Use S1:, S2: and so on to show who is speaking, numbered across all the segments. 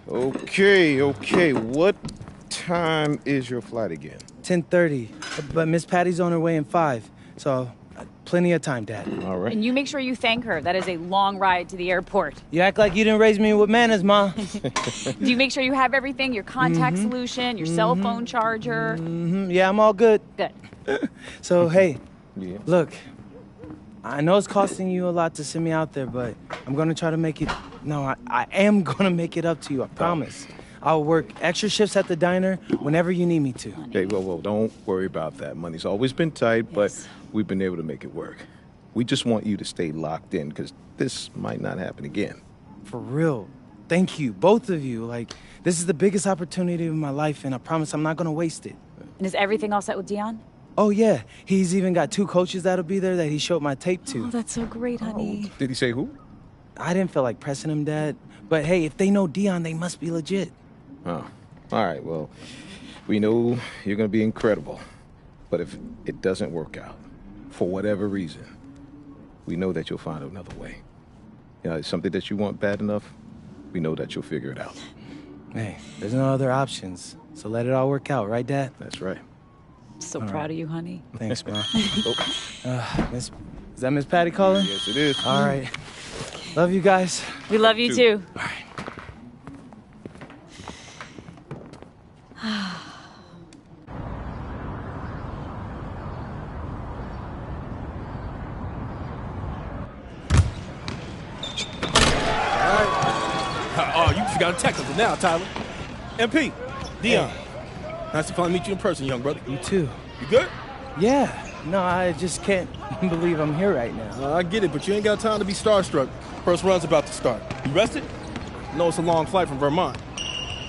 S1: Okay. What time is your flight again?
S2: 10:30, but Miss Patty's on her way in 5, so plenty of time, Dad.
S1: All right.
S3: And you make sure you thank her. That is a long ride to the airport.
S2: You act like you didn't raise me with manners, Ma.
S3: Do you make sure you have everything? Your contact solution, your cell phone charger?
S2: Yeah, I'm all good.
S3: Good.
S2: So, hey,
S1: Yeah.
S2: look, I know it's costing you a lot to send me out there, but I'm going to try to make it... No, I am going to make it up to you, I promise. I'll work extra shifts at the diner whenever you need me to.
S1: Hey, whoa, don't worry about that. Money's always been tight, but we've been able to make it work. We just want you to stay locked in, because this might not happen again.
S2: For real. Thank you, both of you. Like, this is the biggest opportunity of my life, and I promise I'm not going to waste it.
S3: And is everything all set with Dion?
S2: Oh, yeah. He's even got 2 coaches that'll be there that he showed my tape to.
S3: Oh, that's so great, honey.
S1: Did he say who?
S2: I didn't feel like pressing him, Dad. But hey, if they know Dion, they must be legit.
S1: Oh, all right, well, we know you're going to be incredible. But if it doesn't work out, for whatever reason, we know that you'll find another way. You know, it's something that you want bad enough, we know that you'll figure it out.
S2: Hey, there's no other options. So let it all work out, right, Dad?
S1: That's right.
S3: So proud of you, honey.
S2: Thanks, Ma. Is that Miss Patty calling?
S1: Yes, it is.
S2: All right. Love you guys.
S3: We love you too.
S2: All right.
S4: Oh, you forgot a technical now, Tyler. MP, Dion. Nice to finally meet you in person, young brother.
S2: You too.
S4: You good?
S2: Yeah. No, I just can't believe I'm here right now.
S4: I get it, but you ain't got time to be starstruck. First run's about to start. You rested? No, it's a long flight from Vermont.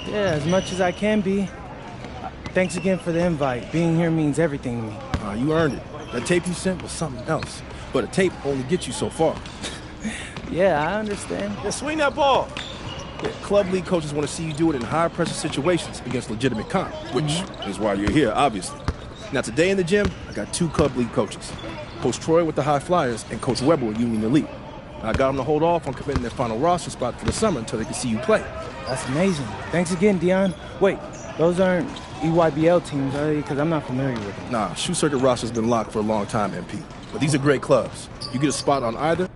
S2: Yeah, as much as I can be. Thanks again for the invite. Being here means everything to me.
S4: You earned it. That tape you sent was something else. But a tape only gets you so far.
S2: Yeah, I understand.
S4: Yeah, swing that ball. Yeah, club league coaches want to see you do it in high-pressure situations against legitimate comp, which is why you're here, obviously. Now, today in the gym, I got 2 club league coaches. Coach Troy with the High Flyers and Coach Weber with Union Elite. I got them to hold off on committing their final roster spot for the summer until they can see you play.
S2: That's amazing. Thanks again, Dion. Wait, those aren't EYBL teams, are they? Because I'm not familiar with them.
S4: Nah, Shoe Circuit roster's been locked for a long time, MP. But these are great clubs. You get a spot on either.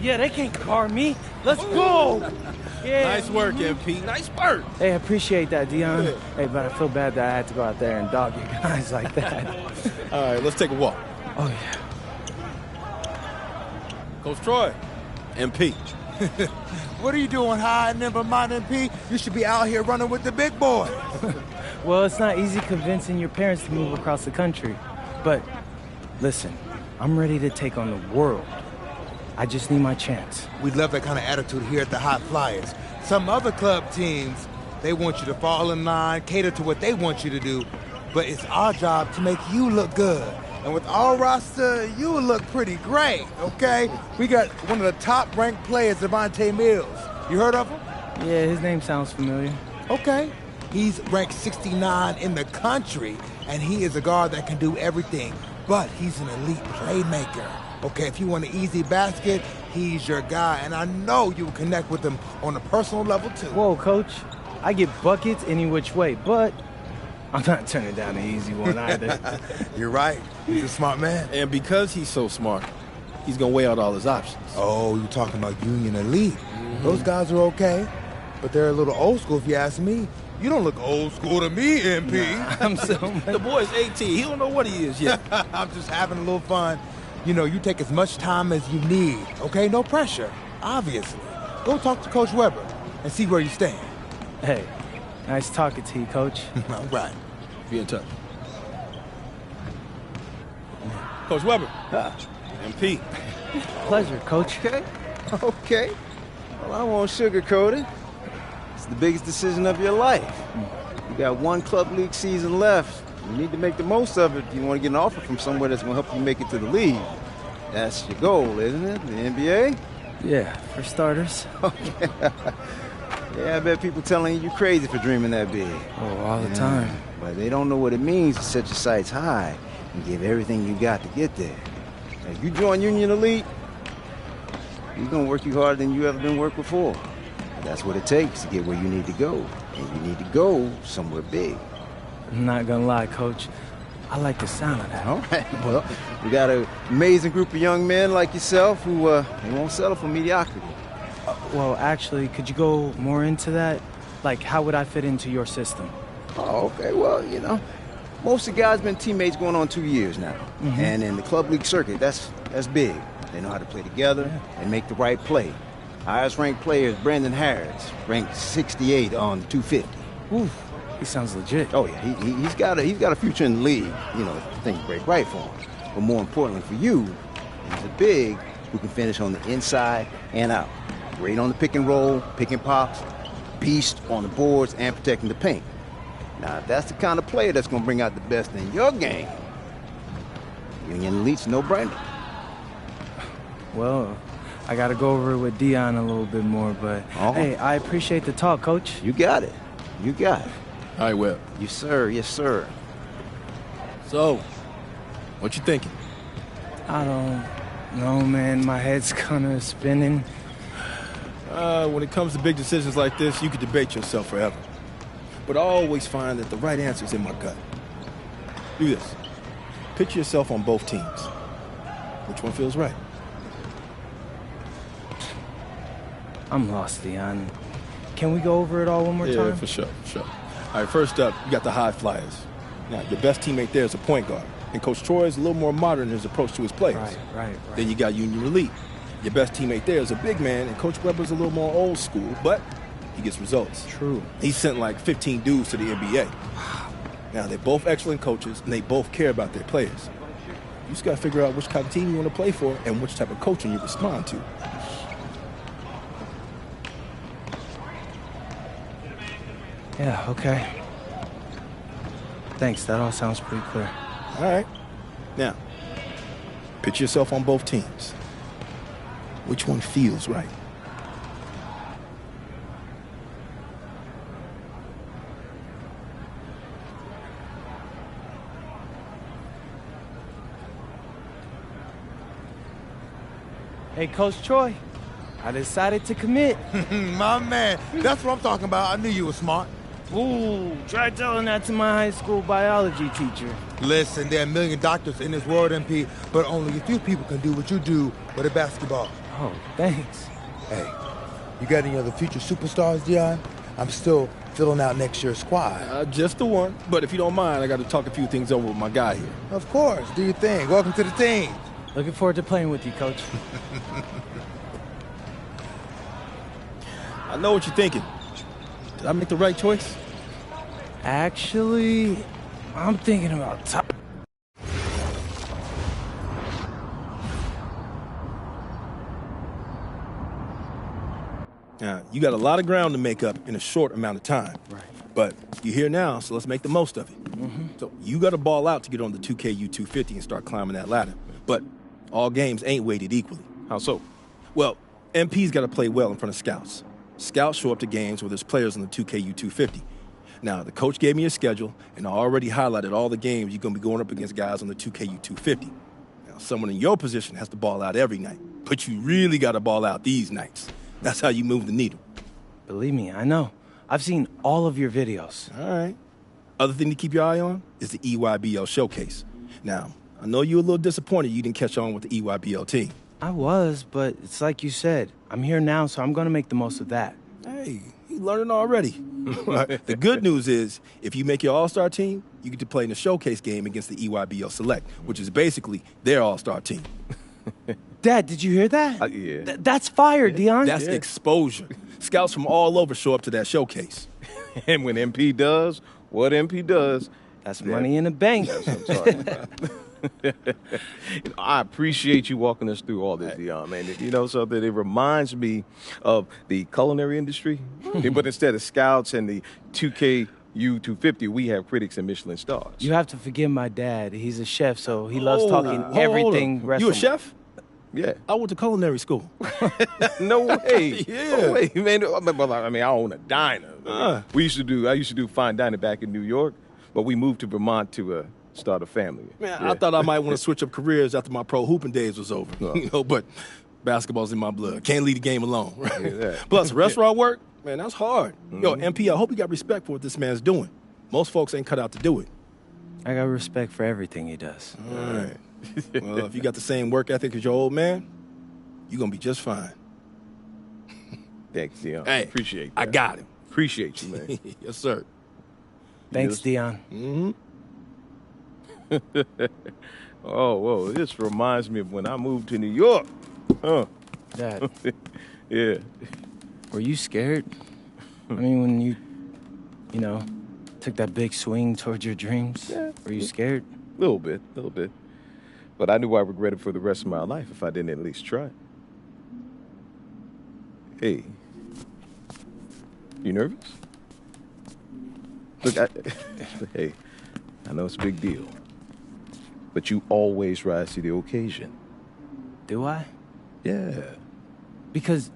S2: Yeah, they can't guard me. Let's go. Yeah.
S4: Nice work, MP. Nice work.
S2: Hey, I appreciate that, Dion. Hey, but I feel bad that I had to go out there and dog you guys like that.
S4: All right, let's take a walk.
S2: Oh, yeah.
S4: Coach Troy, MP.
S5: What are you doing hiding in Vermont, MP? You should be out here running with the big boy.
S2: Well, it's not easy convincing your parents to move across the country. But listen, I'm ready to take on the world. I just need my chance.
S5: We love that kind of attitude here at the Hot Flyers. Some other club teams, they want you to fall in line, cater to what they want you to do. But it's our job to make you look good. And with our roster, you will look pretty great, okay? We got one of the top-ranked players, Devontae Mills. You heard of him?
S2: Yeah, his name sounds familiar.
S5: Okay. He's ranked 69 in the country, and he is a guard that can do everything. But he's an elite playmaker. Okay, if you want an easy basket, he's your guy. And I know you will connect with him on a personal level, too.
S2: Whoa, Coach. I get buckets any which way, but I'm not turning down an easy one either.
S5: You're right. He's a smart man.
S4: And because he's so smart, he's going to weigh out all his options.
S5: Oh, you're talking about Union Elite. Those guys are okay, but they're a little old school if you ask me. You don't look old school to me, MP.
S2: I'm so
S4: The boy's 18. He don't know what he is yet.
S5: I'm just having a little fun. You know, you take as much time as you need, okay? No pressure, obviously. Go talk to Coach Weber and see where you stand.
S2: Hey, nice talking to you, Coach.
S5: All right.
S4: Be in touch. Coach Weber. MP.
S2: Pleasure, Coach.
S6: Okay. Well, I won't sugarcoat it. It's the biggest decision of your life. You got one club league season left. You need to make the most of it if you want to get an offer from somewhere that's going to help you make it to the league. That's your goal, isn't it? The NBA?
S2: Yeah, for starters.
S6: Yeah, I bet people telling you crazy for dreaming that big.
S2: Oh, all the time.
S6: But they don't know what it means to set your sights high and give everything you got to get there. If you join Union Elite, you're going to work you harder than you ever been worked before. That's what it takes to get where you need to go. And you need to go somewhere big.
S2: I'm not gonna lie, Coach. I like the sound of that.
S6: All right, well, we got an amazing group of young men like yourself who they won't settle for mediocrity.
S2: Well, actually, could you go more into that? Like, how would I fit into your system?
S6: Oh, okay, well, you know, most of the guys been teammates going on 2 years now. And in the club league circuit, that's big. They know how to play together and make the right play. Highest ranked player is Brandon Harris, ranked 68 on 250.
S2: Ooh, he sounds legit.
S6: Oh yeah, he's got a future in the league. You know, if things break right for him. But more importantly for you, he's a big who can finish on the inside and out. Great on the pick and roll, pick and pops, beast on the boards and protecting the paint. Now, if that's the kind of player that's going to bring out the best in your game, Union Elite's no-brainer.
S2: Well, I got to go over it with Dion a little bit more, but
S6: Oh.
S2: hey, I appreciate the talk, Coach.
S6: You got it. You got it.
S4: All right, Webb.
S6: Yes, sir. Yes, sir.
S4: So, what you thinking?
S2: I don't know, man. My head's kind of spinning.
S4: When it comes to big decisions like this, you could debate yourself forever. But I always find that the right answer is in my gut. Do this. Picture yourself on both teams. Which one feels right?
S2: I'm lost, Dion. Can we go over it all one more
S4: Yeah,
S2: time?
S4: for sure. All right, first up, you got the High Flyers. Now, your best teammate there is a point guard, and Coach Troy is a little more modern in his approach to his players.
S2: Right.
S4: Then you got Union Elite. Your best teammate there is a big man, and Coach Weber's a little more old school, but he gets results.
S2: True.
S4: He sent like 15 dudes to the NBA. Now, they're both excellent coaches, and they both care about their players. You just got to figure out which kind of team you want to play for and which type of coaching you respond to.
S2: Yeah, okay. Thanks, that all sounds pretty clear.
S4: All right. Now, picture yourself on both teams. Which one feels right?
S2: Hey, Coach Troy, I decided to commit.
S5: My man, that's what I'm talking about. I knew you were smart.
S2: Ooh, try telling that to my high school biology teacher.
S5: Listen, there are a million doctors in this world, MP, but only a few people can do what you do with a basketball.
S2: Oh, thanks.
S5: Hey, you got any other future superstars, Dion? I'm still filling out next year's squad.
S4: Just the one. But if you don't mind, I got to talk a few things over with my guy here.
S5: Of course, do your thing. Welcome to the team.
S2: Looking forward to playing with you, Coach.
S4: I know what you're thinking. Did I make the right choice?
S2: Actually, I'm thinking about top.
S4: Now, you got a lot of ground to make up in a short amount of time.
S2: Right.
S4: But you're here now, so let's make the most of it. So you got to ball out to get on the 2KU 250 and start climbing that ladder. But all games ain't weighted equally.
S1: How so?
S4: Well, MP's got to play well in front of scouts. Scouts show up to games where there's players on the 2KU 250. Now, the coach gave me a schedule, and I already highlighted all the games you're going to be going up against guys on the 2KU 250. Now, someone in your position has to ball out every night, but you really got to ball out these nights. That's how you move the needle.
S2: Believe me, I know. I've seen all of your videos.
S4: All right. Other thing to keep your eye on is the EYBL showcase. Now, I know you're a little disappointed you didn't catch on with the EYBL team.
S2: I was, but it's like you said. I'm here now, so I'm going to make the most of that.
S4: Hey, you learning already. The good news is, if you make your all-star team, you get to play in the showcase game against the EYBL Select, which is basically their all-star team.
S2: Dad, did you hear that?
S1: Yeah.
S2: That's fire, Dion.
S4: That's exposure. Scouts from all over show up to that showcase.
S1: And when MP does what MP does,
S2: That's money in the bank.
S1: that's what I'm talking about. I appreciate you walking us through all this, Dion, man. You know something? It reminds me of the culinary industry, but instead of scouts and the 2KU 250, we have critics and Michelin stars.
S2: You have to forgive my dad. He's a chef, so he loves
S4: Hold
S2: talking
S4: on.
S2: everything
S4: You a
S2: restaurant.
S4: chef?
S1: Yeah.
S4: I went to culinary school.
S1: No way.
S4: Yeah.
S1: No way, man. I mean, I own a diner. I used to do fine dining back in New York, but we moved to Vermont to start a family.
S4: Man,
S1: Yeah.
S4: I thought I might want to switch up careers after my pro hooping days was over.
S1: Oh.
S4: But basketball's in my blood. Can't leave the game alone. Right?
S1: Yeah.
S4: Plus, restaurant work, man, that's hard. Yo, MP, I hope you got respect for what this man's doing. Most folks ain't cut out to do it.
S2: I got respect for everything he does.
S4: All right. Well, if you got the same work ethic as your old man, you're going to be just fine.
S1: Thanks, Dion.
S4: Hey,
S1: Appreciate that.
S4: I got him.
S1: Appreciate you, man.
S4: Yes, sir.
S2: Thanks, Dion.
S1: Oh, whoa. This reminds me of when I moved to New York.
S2: Dad,
S1: Yeah.
S2: were you scared? I mean, when you took that big swing towards your dreams, were you scared?
S1: A little bit. But I knew I regretted for the rest of my life if I didn't at least try. Hey. You nervous? Look, hey, I know it's a big deal. But you always rise to the occasion.
S2: Do I?
S1: Yeah.
S2: Because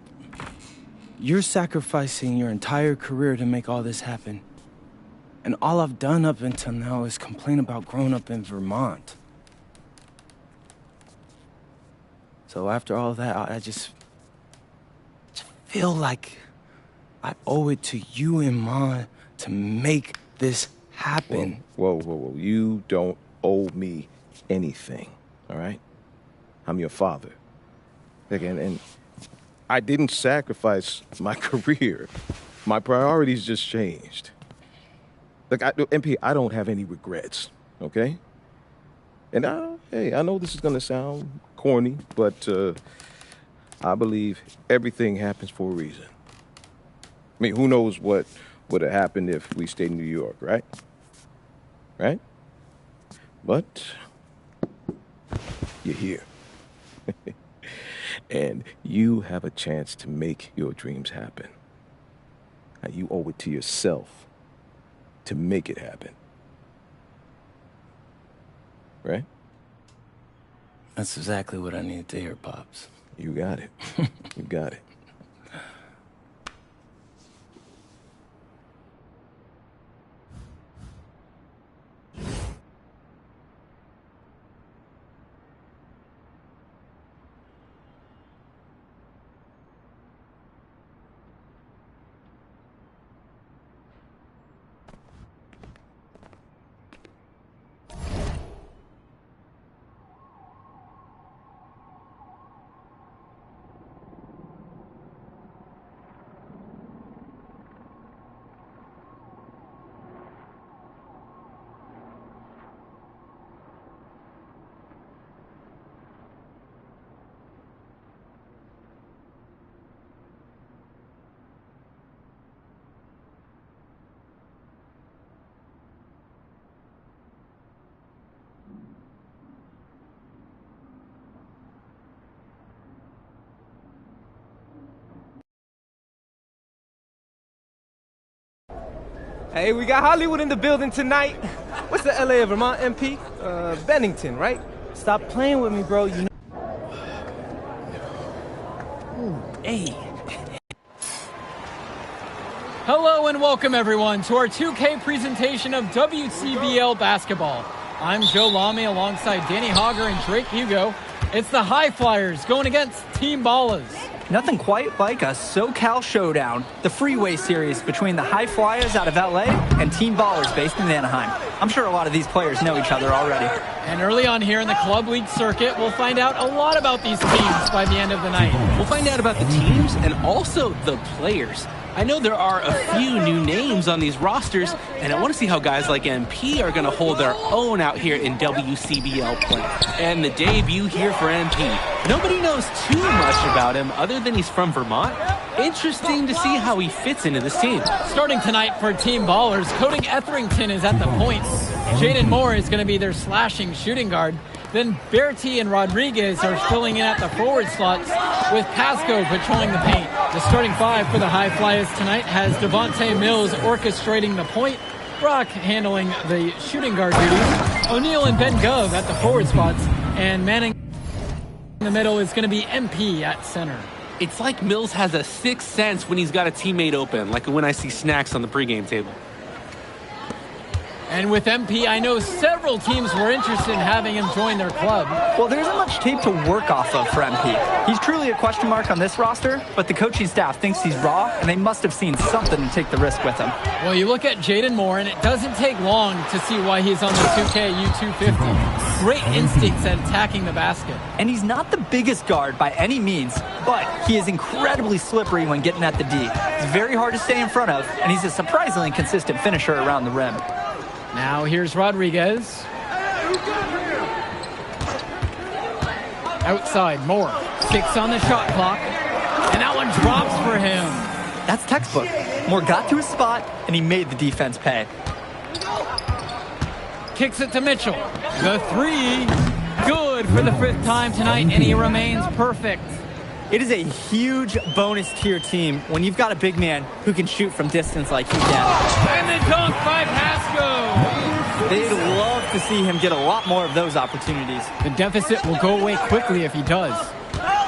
S2: you're sacrificing your entire career to make all this happen. And all I've done up until now is complain about growing up in Vermont. So after all that, I just feel like I owe it to you and Ma to make this happen.
S1: Whoa. You don't owe me anything, all right? I'm your father. Again, and I didn't sacrifice my career. My priorities just changed. Look, MP, I don't have any regrets, okay? And hey, I know this is gonna sound corny, but I believe everything happens for a reason. I mean, who knows what would have happened if we stayed in New York, right? Right? But you're here. And you have a chance to make your dreams happen. Now, you owe it to yourself to make it happen. Right?
S2: That's exactly what I needed to hear, Pops.
S1: You got it. You got it.
S7: Hey, we got Hollywood in the building tonight. What's the LA of Vermont, MP? Bennington, right?
S2: Stop playing with me, bro. You know. Hey.
S8: Hello and welcome everyone to our 2K presentation of WCBL basketball. I'm Joe Lamy alongside Danny Hogger and Drake Hugo. It's the High Flyers going against Team Ballas.
S9: Nothing quite like a SoCal showdown, the freeway series between the High Flyers out of LA and Team Ballers based in Anaheim. I'm sure a lot of these players know each other already.
S8: And early on here in the Club League circuit, we'll find out a lot about these teams by the end of the night.
S10: We'll find out about the teams and also the players. I know there are a few new names on these rosters, and I want to see how guys like MP are going to hold their own out here in WCBL play. And the debut here for MP. Nobody knows too much about him other than he's from Vermont. Interesting to see how he fits into this team.
S8: Starting tonight for Team Ballers, Cody Etherington is at the point. Jaden Moore is going to be their slashing shooting guard. Then Bertie and Rodriguez are filling in at the forward slots with Pasco patrolling the paint. The starting five for the High Flyers tonight has Devontae Mills orchestrating the point, Brock handling the shooting guard duties, O'Neal and Ben Gove at the forward spots, and Manning in the middle is going to be MP at center.
S10: It's like Mills has a sixth sense when he's got a teammate open, like when I see snacks on the pregame table.
S8: And with MP, I know several teams were interested in having him join their club.
S9: Well, there isn't much tape to work off of for MP. He's truly a question mark on this roster, but the coaching staff thinks he's raw, and they must have seen something to take the risk with him.
S8: Well, you look at Jaden Moore, and it doesn't take long to see why he's on the 2K U250. Great instincts at attacking the basket.
S9: And he's not the biggest guard by any means, but he is incredibly slippery when getting at the D. He's very hard to stay in front of, and he's a surprisingly consistent finisher around the rim.
S8: Now here's Rodriguez. Outside, Moore. 6 on the shot clock. And that one drops for him.
S9: That's textbook. Moore got to his spot, and he made the defense pay.
S8: Kicks it to Mitchell. The three. Good for the 5th time tonight, and he remains perfect.
S9: It is a huge bonus to your team when you've got a big man who can shoot from distance like he can.
S8: And the dunk by Pasco.
S9: They'd love to see him get a lot more of those opportunities.
S8: The deficit will go away quickly if he does.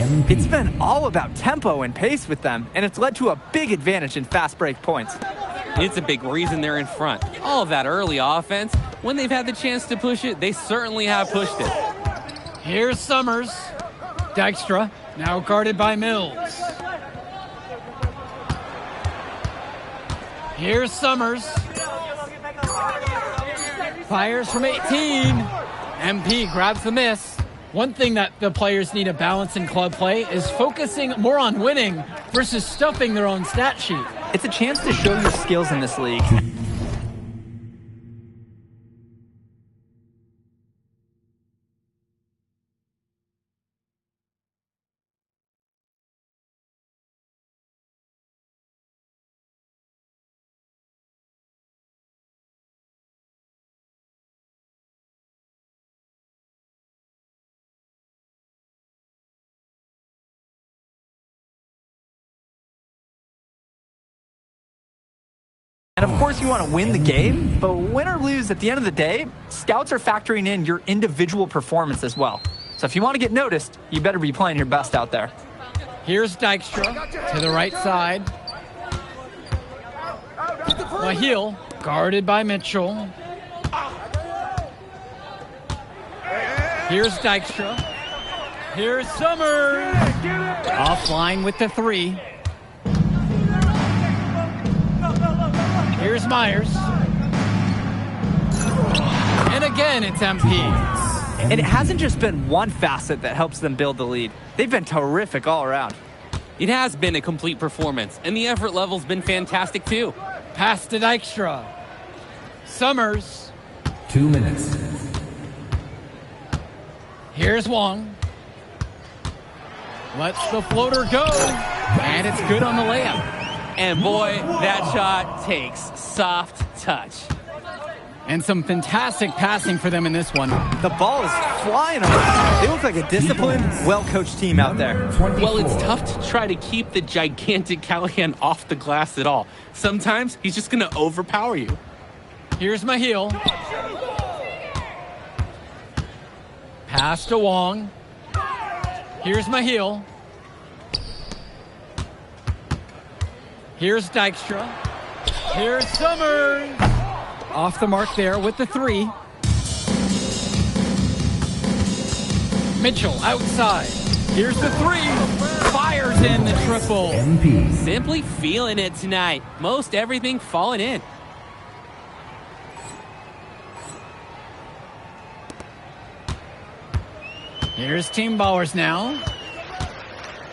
S11: MP.
S9: It's been all about tempo and pace with them, and it's led to a big advantage in fast break points.
S10: It's a big reason they're in front. All of that early offense, when they've had the chance to push it, they certainly have pushed it.
S8: Here's Summers. Dykstra, now guarded by Mills. Here's Summers. Fires from 18. MP grabs the miss. One thing that the players need to balance in club play is focusing more on winning versus stuffing their own stat sheet.
S9: It's a chance to show your skills in this league. And of course you want to win the game, but win or lose, at the end of the day, scouts are factoring in your individual performance as well. So if you want to get noticed, you better be playing your best out there.
S8: Here's Dykstra to the right side. Mahil, guarded by Mitchell. Here's Dykstra. Here's Summers. Offline with the 3. Here's Myers. And again, it's MP.
S9: And it hasn't just been one facet that helps them build the lead. They've been terrific all around.
S10: It has been a complete performance, and the effort level's been fantastic too.
S8: Pass to Dykstra. Summers.
S11: 2 minutes.
S8: Here's Wong. Lets the floater go. And it's good on the layup.
S10: And boy, that shot takes soft touch.
S8: And some fantastic passing for them in this one.
S9: The ball is flying around. They look like a disciplined, well-coached team out there.
S10: Well, it's tough to try to keep the gigantic Callahan off the glass at all. Sometimes he's just going to overpower you.
S8: Here's Mahil. Pass to Wong. Here's Mahil. Here's Dykstra. Here's Summers. Off the mark there with the 3. Mitchell outside. Here's the 3. Fires in the triple.
S11: MP.
S10: Simply feeling it tonight. Most everything falling in.
S8: Here's Team Ballers now.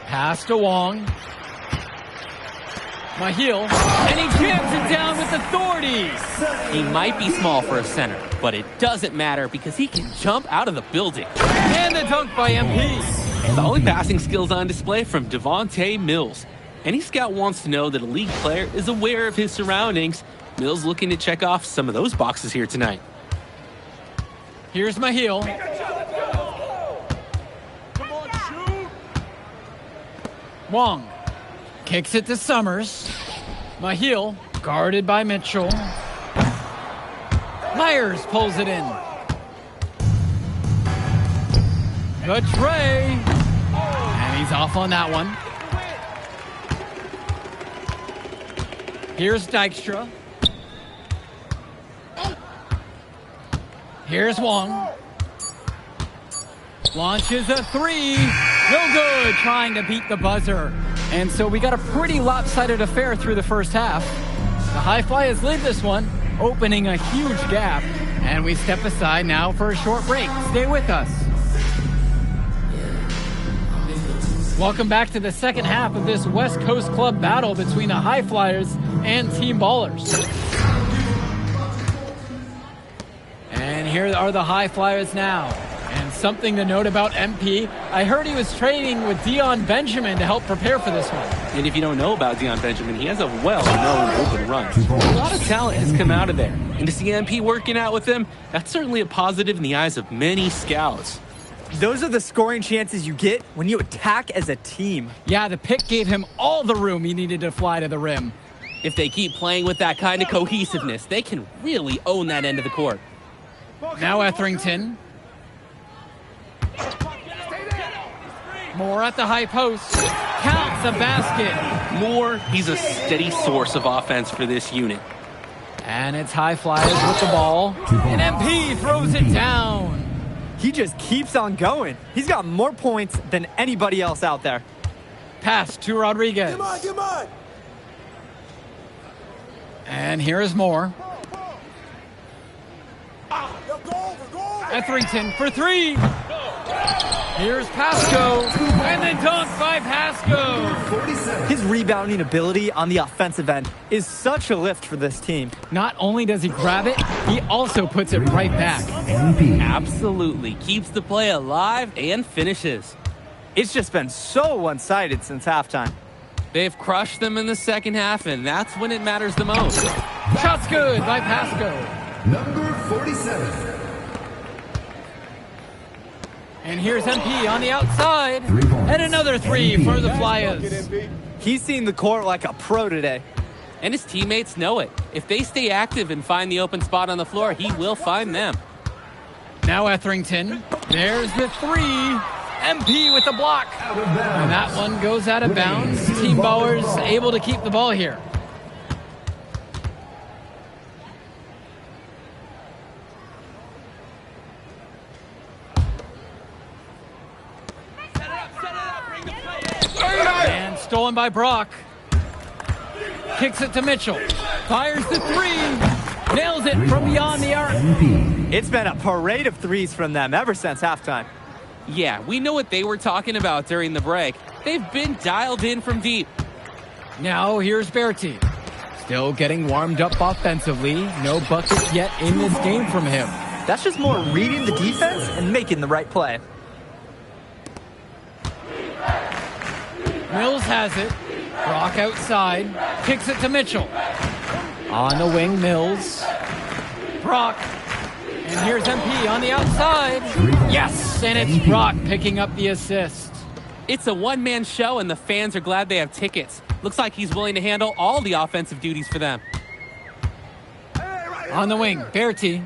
S8: Pass to Wong. Mahil, and he jams it down with authority.
S10: He might be small for a center, but it doesn't matter because he can jump out of the building.
S8: And the dunk by MP.
S10: Solid passing skills on display from Devontae Mills. Any scout wants to know that a league player is aware of his surroundings. Mills looking to check off some of those boxes here tonight.
S8: Here's Mahil. Wong kicks it to Summers. Mahil, guarded by Mitchell. Myers pulls it in. Good tray. And he's off on that one. Here's Dykstra. Here's Wong. Launches a 3. No good, trying to beat the buzzer. And so we got a pretty lopsided affair through the first half. The High Flyers lead this one, opening a huge gap. And we step aside now for a short break. Stay with us. Welcome back to the second half of this West Coast Club battle between the High Flyers and Team Ballers. And here are the High Flyers now. And something to note about MP, I heard he was training with Dion Benjamin to help prepare for this one.
S10: And if you don't know about Dion Benjamin, he has a well-known open run. A lot of talent has come out of there. And to see MP working out with them, that's certainly a positive in the eyes of many scouts.
S9: Those are the scoring chances you get when you attack as a team.
S8: Yeah, the pick gave him all the room he needed to fly to the rim.
S10: If they keep playing with that kind of cohesiveness, they can really own that end of the court.
S8: Now Etherington. Moore at the high post. Counts a basket.
S10: Moore, he's a steady source of offense for this unit.
S8: And it's High Flyers with the ball. And MP throws it down.
S9: He just keeps on going. He's got more points than anybody else out there.
S8: Pass to Rodriguez.
S4: Get mine.
S8: And here is Moore. Etherington for three. Here's Pasco. And the dunk by Pasco.
S9: His rebounding ability on the offensive end is such a lift for this team.
S8: Not only does he grab it, he also puts it right back.
S10: Absolutely. Keeps the play alive and finishes.
S9: It's just been so one-sided since halftime.
S10: They've crushed them in the second half, and that's when it matters the most.
S8: Shot's good by Pasco.
S11: Number 47.
S8: And here's MP on the outside. And another three for the Flyers.
S9: He's seen the court like a pro today.
S10: And his teammates know it. If they stay active and find the open spot on the floor, he will find them.
S8: Now Etherington. There's the three. MP with the block. And that one goes out of bounds. Team Ballers able to keep the ball here. And stolen by Brock. Kicks it to Mitchell. Fires the three. Nails it from beyond the arc.
S9: It's been a parade of threes from them ever since halftime.
S10: Yeah, we know what they were talking about during the break. They've been dialed in from deep.
S8: Now here's Berti. Still getting warmed up offensively. No buckets yet in this game from him.
S9: That's just more reading the defense and making the right play.
S8: Mills has it. Brock outside. Kicks it to Mitchell. On the wing, Mills. Brock. And here's MP on the outside. Yes, and it's Brock picking up the assist.
S10: It's a one-man show, and the fans are glad they have tickets. Looks like he's willing to handle all the offensive duties for them.
S8: On the wing, Berti.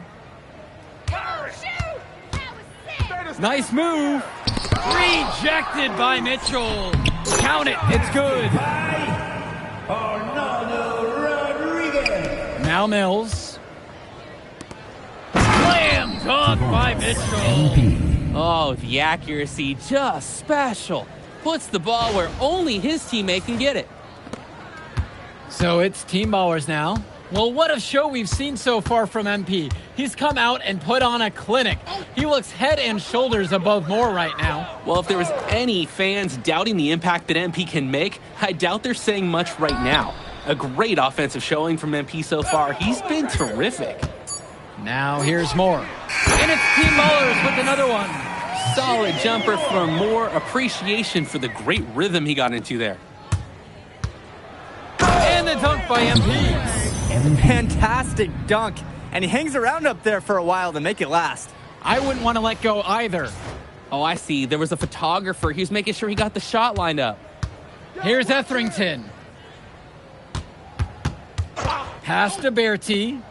S8: Nice move. Rejected by Mitchell. Count it, it's good. Now Mills. Slam dunk by Mitchell.
S10: Oh, the accuracy, just special. Puts the ball where only his teammate can get it.
S8: So it's Team Ballers now. Well, what a show we've seen so far from MP. He's come out and put on a clinic. He looks head and shoulders above Moore right now.
S10: Well, if there was any fans doubting the impact that MP can make, I doubt they're saying much right now. A great offensive showing from MP so far. He's been terrific.
S8: Now here's Moore. And it's Team Ballers with another one.
S10: Solid jumper for Moore. Appreciation for the great rhythm he got into there.
S8: And the dunk by MP.
S9: Fantastic dunk. And he hangs around up there for a while to make it last.
S8: I wouldn't want to let go either.
S10: Oh, I see. There was a photographer. He was making sure he got the shot lined up.
S8: Here's Etherington. Pass to Berti.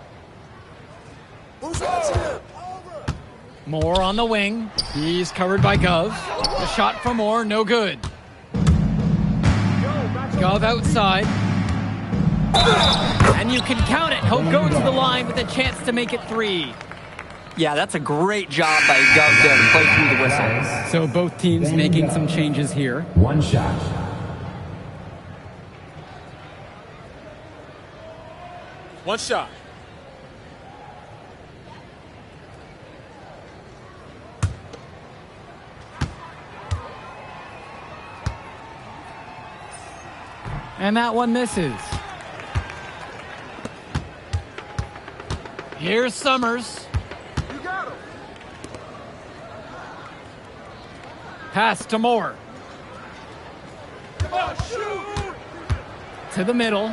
S8: Moore on the wing. He's covered by Gov. The shot from Moore, no good. Gov outside. And you can count it. He'll go to the line with a chance to make it three.
S9: Yeah, that's a great job by Gov there to play through the whistle.
S8: So both teams making some changes here.
S11: One shot.
S4: One shot.
S8: And that one misses. Here's Summers.
S4: You got him.
S8: Pass to Moore.
S4: Come on, shoot.
S8: To the middle.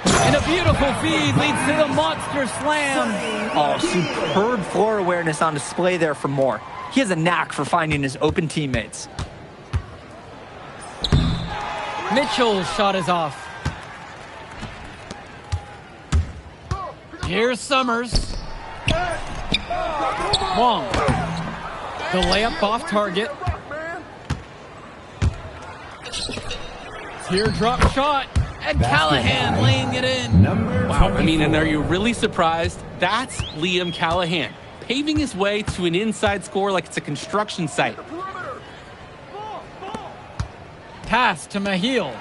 S8: And a beautiful feed leads to the monster slam.
S9: Oh, superb floor awareness on display there from Moore. He has a knack for finding his open teammates.
S8: Mitchell's shot is off. Here's Summers. Wong. The layup off target. Teardrop shot, and Callahan laying it in.
S10: Wow, I mean, and are you really surprised? That's Liam Callahan, paving his way to an inside score like it's a construction site.
S8: Pass to Mahil,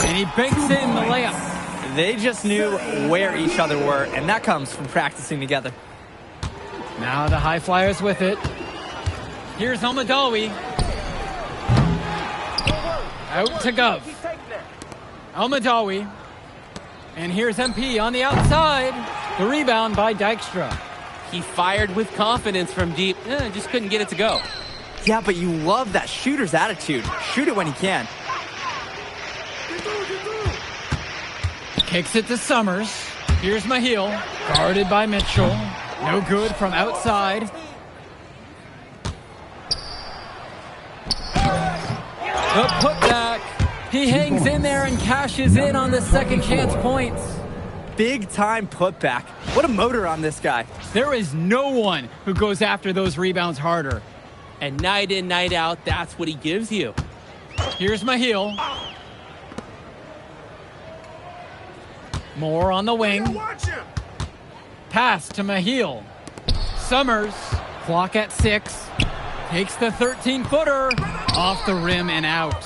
S8: and he banks in the layup.
S9: They just knew where each other were, and that comes from practicing together.
S8: Now the High Flyers with it. Here's Almadawi. Out to Gov. Almadawi. And here's MP on the outside. The rebound by Dykstra.
S10: He fired with confidence from deep, just couldn't get it to go.
S9: Yeah, but you love that shooter's attitude. Shoot it when he can.
S8: Kicks it to Summers. Here's Mahil, guarded by Mitchell. No good from outside. The putback. He hangs in there and cashes in on the second chance points.
S9: Big time putback. What a motor on this guy.
S8: There is no one who goes after those rebounds harder.
S10: And night in, night out, that's what he gives you.
S8: Here's Mahil. Moore on the wing. Pass to Mahil. Summers, clock at 6. Takes the 13-footer. Off the rim and out.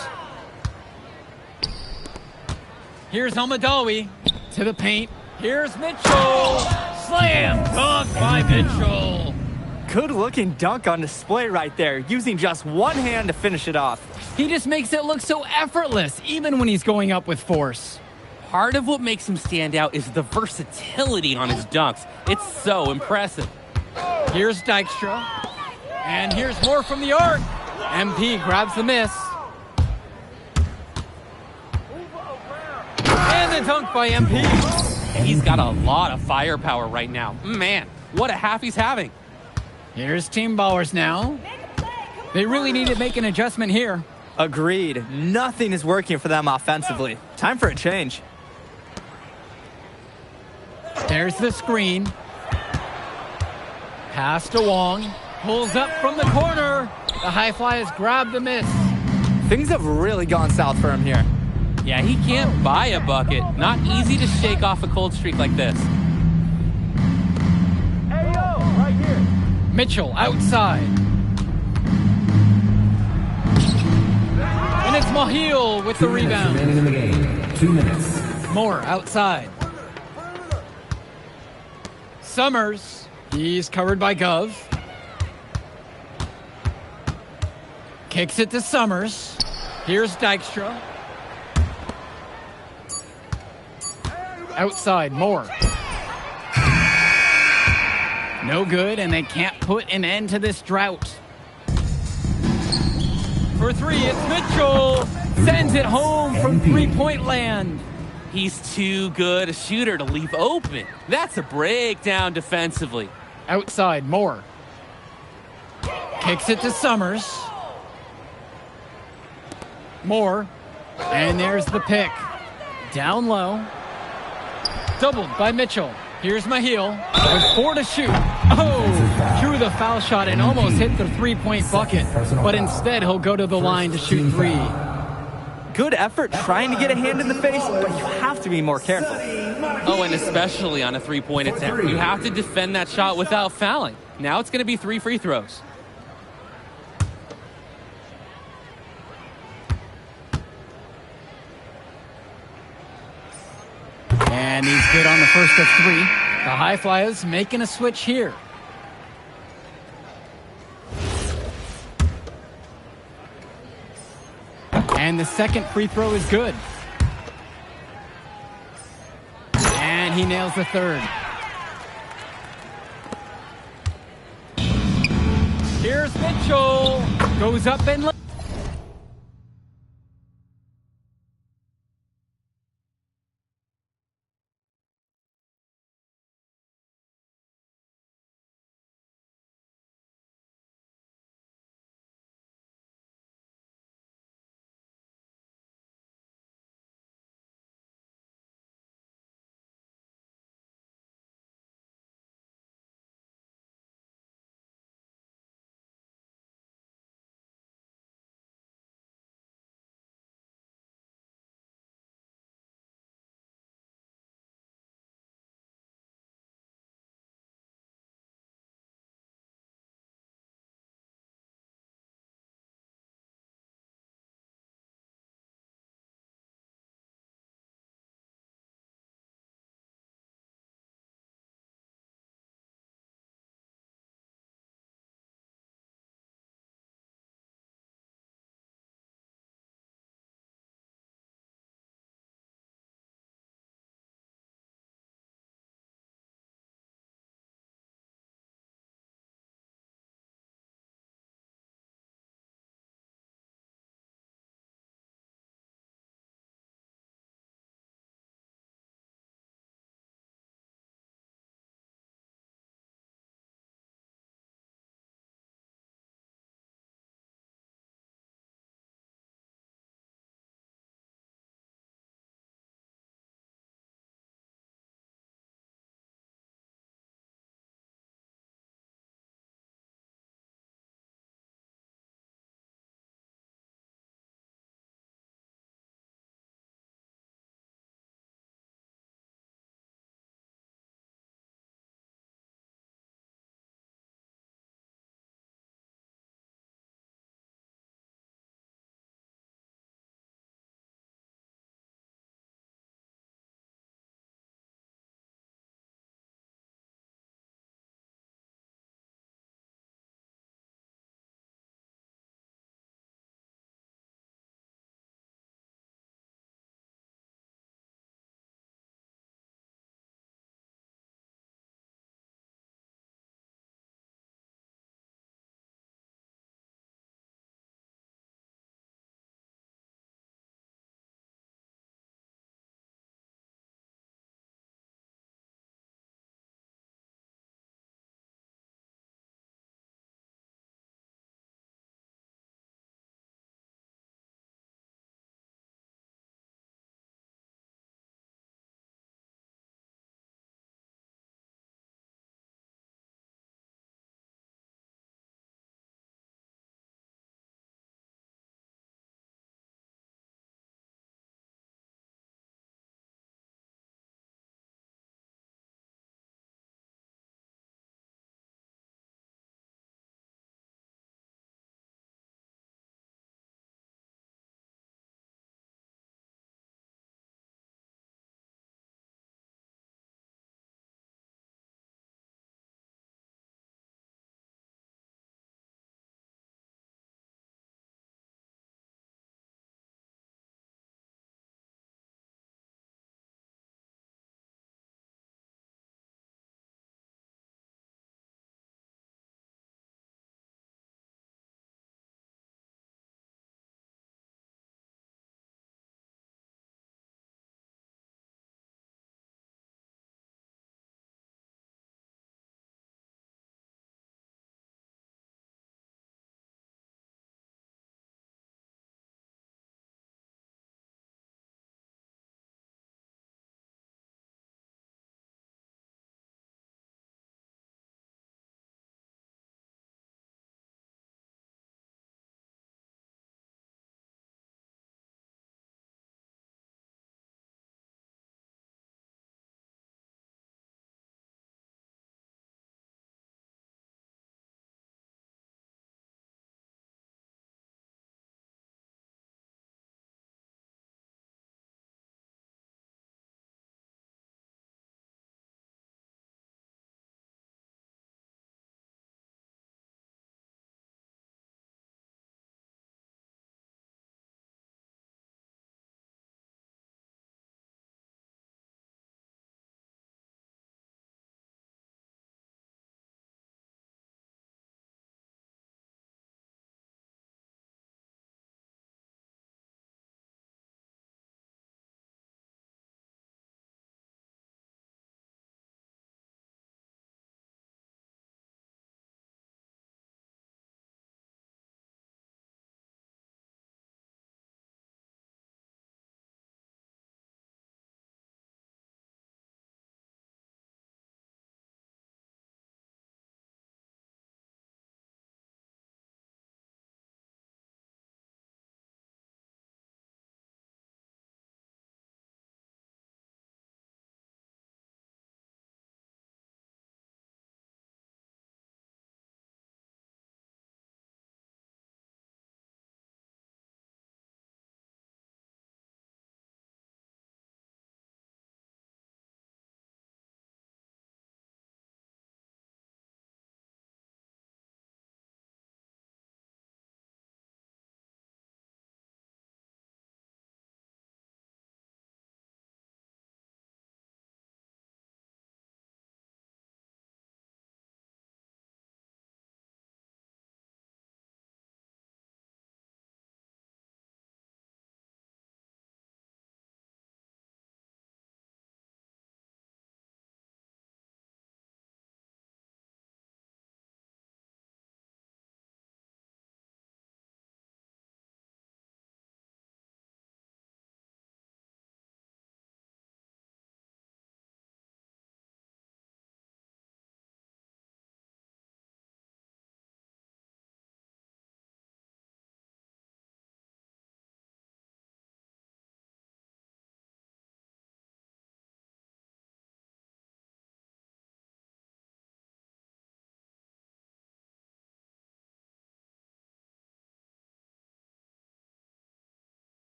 S8: Here's Almadawi to the paint. Here's Mitchell. Slam dunk by Mitchell.
S9: Good looking dunk on display right there, using just one hand to finish it off.
S8: He just makes it look so effortless, even when he's going up with force.
S10: Part of what makes him stand out is the versatility on his dunks. It's so impressive.
S8: Here's Dykstra. And here's more from the arc. MP grabs the miss. And the dunk by MP.
S10: He's got a lot of firepower right now. Man, what a half he's having.
S8: Here's Team Ballers now. They really need to make an adjustment here.
S9: Agreed. Nothing is working for them offensively. Time for a change.
S8: There's the screen. Pass to Wong. Pulls up from the corner. The High Flyers grab the miss.
S9: Things have really gone south for him here.
S10: Yeah, he can't buy a bucket. Not easy to shake off a cold streak like this.
S7: Hey, yo, right here.
S8: Mitchell outside. And it's Mahil with the rebound.
S11: Remaining in the game. 2 minutes.
S8: Moore outside. Summers. He's covered by Gov. Kicks it to Summers. Here's Dykstra. Outside, Moore. No good, and they can't put an end to this drought. For 3, it's Mitchell. Sends it home from three-point land.
S10: He's too good a shooter to leave open. That's a breakdown defensively.
S8: Outside, Moore. Kicks it to Summers. Moore. And there's the pick. Down low. Doubled by Mitchell. Here's Mahil with 4 to shoot. Oh, drew the foul shot and almost hit the three-point bucket. But instead, he'll go to the line to shoot 3.
S9: Good effort trying to get a hand in the face, but you have to be more careful.
S10: Oh, and especially on a three-point attempt. You have to defend that shot without fouling. Now it's going to be 3 free throws.
S8: And he's good on the first of 3. The High Flyers making a switch here. And the second free throw is good. And he nails the third. Here's Mitchell. Goes up and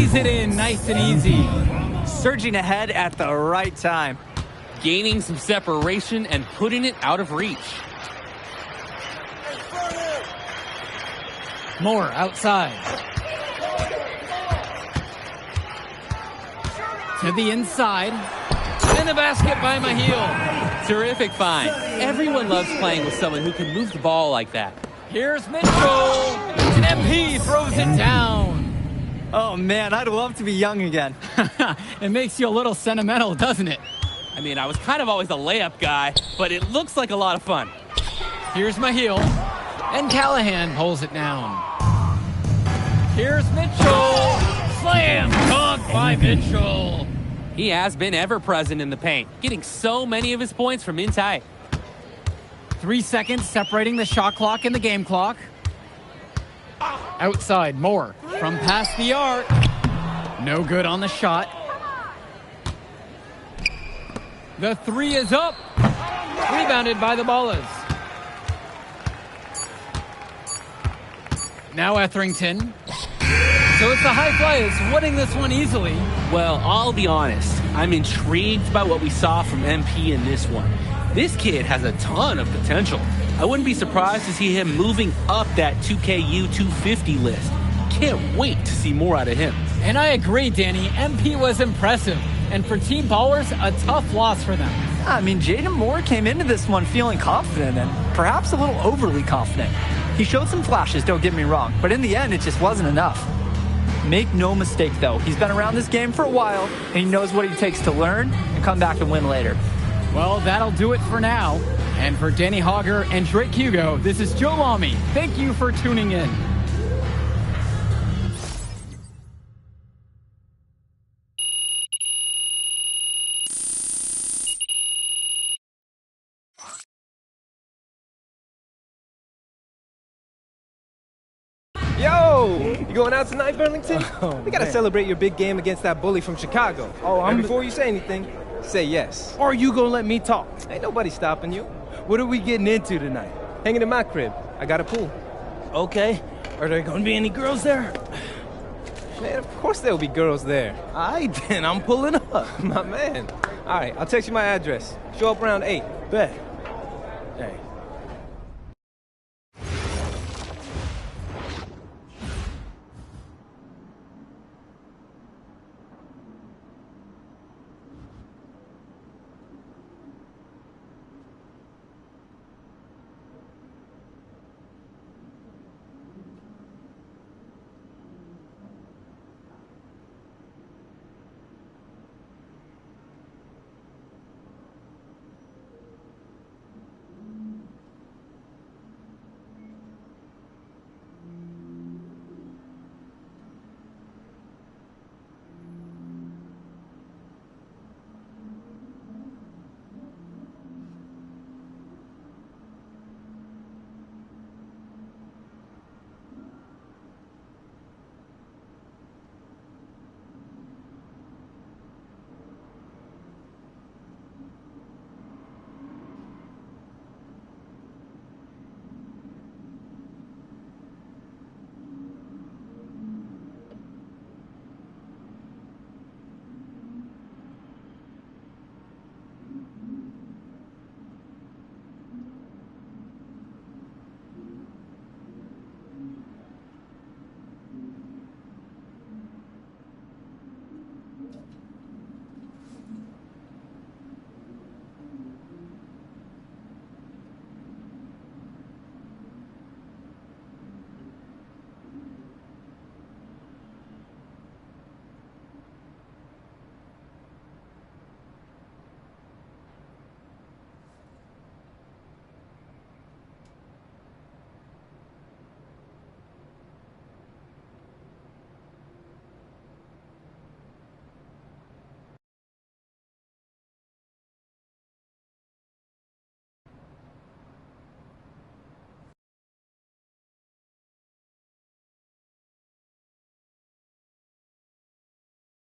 S8: lays it in nice and easy.
S9: Surging ahead at the right time.
S10: Gaining some separation and putting it out of reach.
S8: Moore outside. To the inside. And the basket by Mahil.
S10: Terrific find. Everyone loves playing with someone who can move the ball like that.
S8: Here's Mitchell. And MP throws it down.
S9: Oh, man, I'd love to be young again.
S8: It makes you a little sentimental, doesn't it?
S10: I mean, I was kind of always a layup guy, but it looks like a lot of fun.
S8: Here's Mahil. And Callahan pulls it down. Here's Mitchell. Slam dunk by Mitchell.
S10: He has been ever present in the paint, getting so many of his points from inside.
S8: 3 seconds separating the shot clock and the game clock. Outside, Moore from past the arc. No good on the shot. The three is up. Rebounded by the Ballers. Now Etherington. So it's the High Flyers winning this one easily.
S10: Well, I'll be honest. I'm intrigued by what we saw from MP in this one. This kid has a ton of potential. I wouldn't be surprised to see him moving up that 2KU 250 list. Can't wait to see more out of him.
S8: And I agree, Danny. MP was impressive. And for Team Ballers, a tough loss for them.
S9: I mean, Jaden Moore came into this one feeling confident and perhaps a little overly confident. He showed some flashes, don't get me wrong, but in the end, it just wasn't enough. Make no mistake, though. He's been around this game for a while, and he knows what it takes to learn and come back and win later.
S8: Well, that'll do it for now. And for Danny Hogger and Drake Hugo, this is Joe Lamy. Thank you for tuning in.
S7: Yo, you going out tonight, Burlington?
S2: Oh,
S7: we gotta
S2: man.
S7: celebrate your big game against that bully from Chicago. And before you say anything, say yes.
S2: Or you gonna let me talk?
S7: Ain't nobody stopping you.
S2: What are we getting into tonight?
S7: Hanging in my crib. I got a pool.
S2: Okay. Are there gonna be any girls there?
S7: Man, of course there'll be girls there.
S2: All right, then. I'm pulling up.
S7: My man. All right, I'll text you my address. Show up around 8.
S2: Bet.